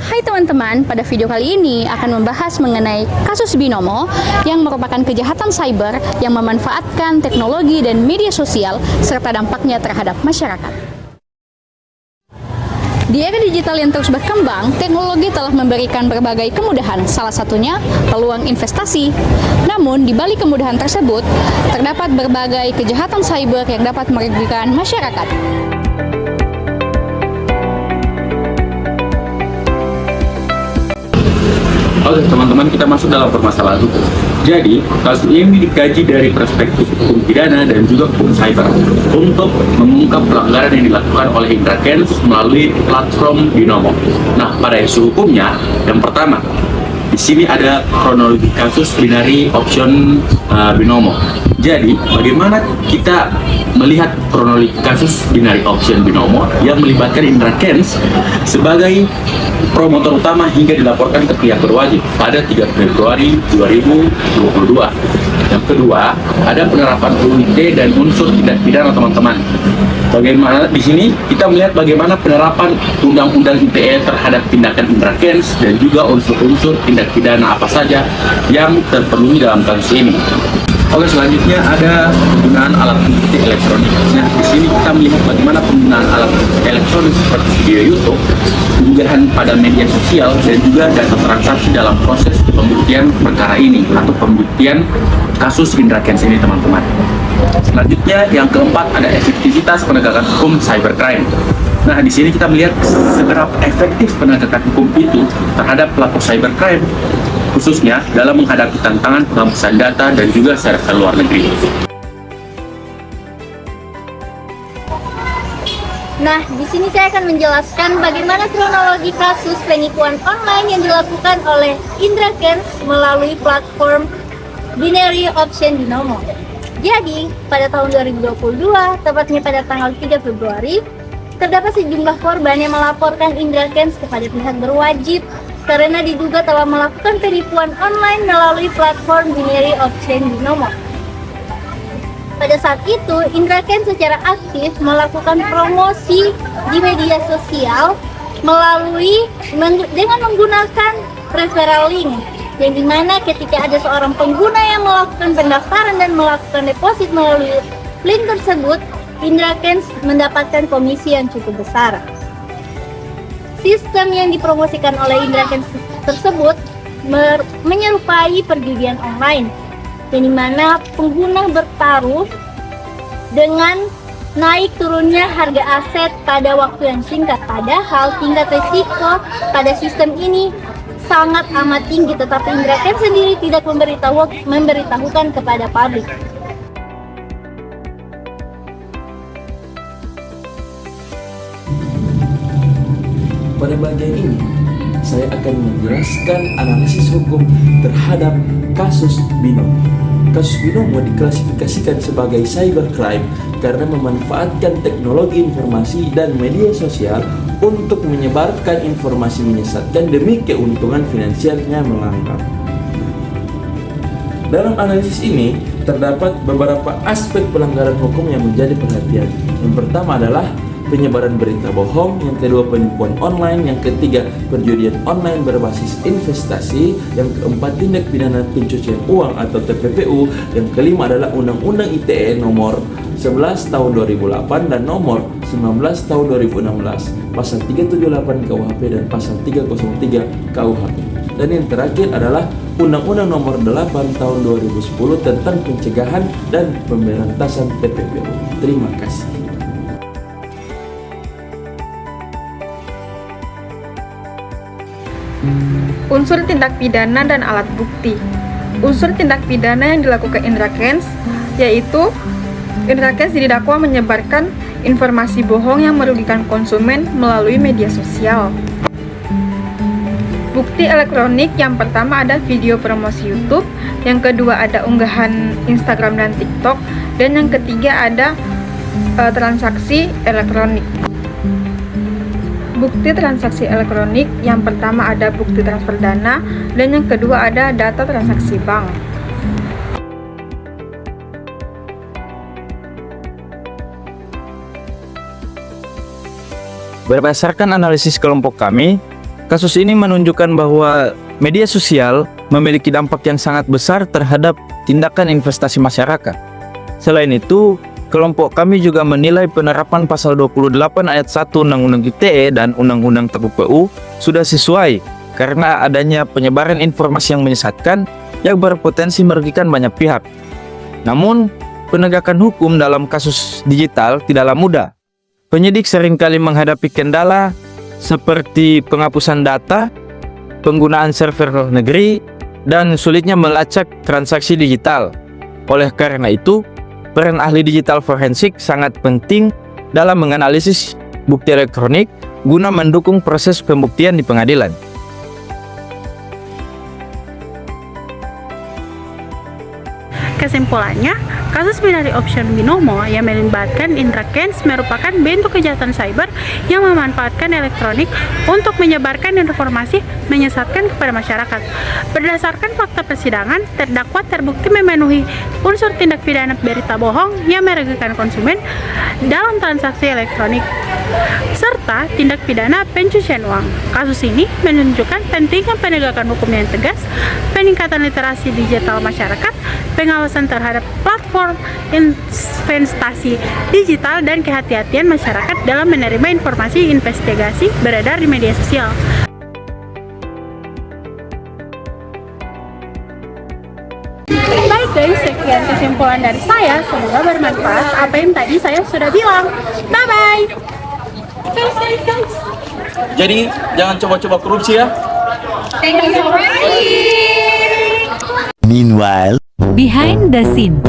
Hai teman-teman, pada video kali ini akan membahas mengenai kasus Binomo yang merupakan kejahatan cyber yang memanfaatkan teknologi dan media sosial serta dampaknya terhadap masyarakat. Di era digital yang terus berkembang, teknologi telah memberikan berbagai kemudahan, salah satunya peluang investasi. Namun, di balik kemudahan tersebut, terdapat berbagai kejahatan cyber yang dapat merugikan masyarakat. Oke teman-teman, kita masuk dalam permasalahan hukum. Jadi, kasus ini dikaji dari perspektif hukum pidana dan juga hukum cyber untuk mengungkap pelanggaran yang dilakukan oleh Indra Kents melalui platform Binomo. Nah, pada isu hukumnya, yang pertama, di sini ada kronologi kasus binary option Binomo. Jadi, bagaimana kita melihat kronologi kasus binary option Binomo yang melibatkan Indra Kents sebagai promotor utama hingga dilaporkan ke pihak berwajib pada 3 Februari 2022. Yang kedua, ada penerapan UIT dan unsur tindak pidana teman-teman. Bagaimana di sini kita melihat bagaimana penerapan Undang-Undang ITE terhadap tindakan Indra Kents dan juga unsur-unsur tindak pidana apa saja yang terpenuhi dalam kasus ini. Oke, selanjutnya ada penggunaan alat bukti elektronik. Nah, di sini kita melihat bagaimana penggunaan alat bukti elektronik seperti video YouTube, unggahan pada media sosial, dan juga data transaksi dalam proses pembuktian perkara ini atau pembuktian kasus Indra Kents ini, teman-teman. Selanjutnya, yang keempat ada efektivitas penegakan hukum cybercrime. Nah, di sini kita melihat seberapa efektif penegakan hukum itu terhadap pelaku cybercrime, khususnya dalam menghadapi tantangan penghapusan data dan juga server luar negeri. Nah, di sini saya akan menjelaskan bagaimana kronologi kasus penipuan online yang dilakukan oleh Indra Kents melalui platform binary option Binomo. Jadi, pada tahun 2022, tepatnya pada tanggal 3 Februari, terdapat sejumlah korban yang melaporkan Indra Kents kepada pihak berwajib karena diduga telah melakukan penipuan online melalui platform binary option Binomo. Pada saat itu, Indra Kents secara aktif melakukan promosi di media sosial dengan menggunakan referral link, yang dimana ketika ada seorang pengguna yang melakukan pendaftaran dan melakukan deposit melalui link tersebut, Indra Kents mendapatkan komisi yang cukup besar. Sistem yang dipromosikan oleh Indra Kents tersebut menyerupai perjudian online, yang dimana pengguna bertaruh dengan naik turunnya harga aset pada waktu yang singkat. Padahal tingkat risiko pada sistem ini sangat amat tinggi, tetapi Indra Kents sendiri tidak memberitahukan kepada publik. Pada bagian ini, saya akan menjelaskan analisis hukum terhadap kasus Binomo. Kasus Binomo diklasifikasikan sebagai cybercrime karena memanfaatkan teknologi informasi dan media sosial untuk menyebarkan informasi menyesatkan demi keuntungan finansialnya melanggar. Dalam analisis ini, terdapat beberapa aspek pelanggaran hukum yang menjadi perhatian. Yang pertama adalah penyebaran berita bohong, yang kedua penipuan online, yang ketiga perjudian online berbasis investasi, yang keempat tindak pidana pencucian uang atau TPPU, yang kelima adalah Undang-Undang ITE nomor 11 tahun 2008 dan nomor 19 tahun 2016, pasal 378 KUHP dan pasal 303 KUHP. Dan yang terakhir adalah Undang-Undang nomor 8 tahun 2010 tentang pencegahan dan pemberantasan TPPU. Terima kasih. Unsur tindak pidana dan alat bukti. Unsur tindak pidana yang dilakukan Indra Kents yaitu Indra Kents didakwa menyebarkan informasi bohong yang merugikan konsumen melalui media sosial. Bukti elektronik yang pertama ada video promosi YouTube, yang kedua ada unggahan Instagram dan TikTok, dan yang ketiga ada transaksi elektronik. Bukti transaksi elektronik yang pertama ada bukti transfer dana, dan yang kedua ada data transaksi bank. Berdasarkan analisis kelompok kami, kasus ini menunjukkan bahwa media sosial memiliki dampak yang sangat besar terhadap tindakan investasi masyarakat. Selain itu, kelompok kami juga menilai penerapan pasal 28 ayat 1 Undang-Undang ITE dan Undang-Undang TPPU sudah sesuai karena adanya penyebaran informasi yang menyesatkan yang berpotensi merugikan banyak pihak. Namun, penegakan hukum dalam kasus digital tidaklah mudah. Penyidik seringkali menghadapi kendala seperti penghapusan data, penggunaan server luar negeri, dan sulitnya melacak transaksi digital. Oleh karena itu, peran ahli digital forensik sangat penting dalam menganalisis bukti elektronik guna mendukung proses pembuktian di pengadilan. Kesimpulannya, kasus binary option binomo yang melibatkan Indra Kents merupakan bentuk kejahatan cyber yang memanfaatkan elektronik untuk menyebarkan informasi menyesatkan kepada masyarakat. Berdasarkan fakta persidangan, terdakwa terbukti memenuhi unsur tindak pidana berita bohong yang merugikan konsumen dalam transaksi elektronik, serta tindak pidana pencucian uang. Kasus ini menunjukkan pentingnya penegakan hukum yang tegas, peningkatan literasi digital masyarakat, pengawasan terhadap platform investasi digital, dan kehati-hatian masyarakat dalam menerima informasi investigasi beredar di media sosial. Baik guys, sekian kesimpulan dari saya. Semoga bermanfaat apa yang tadi saya sudah bilang. Bye-bye! Guys. Jadi, jangan coba-coba korupsi ya. Thank you for watching. Meanwhile, Behind the scene.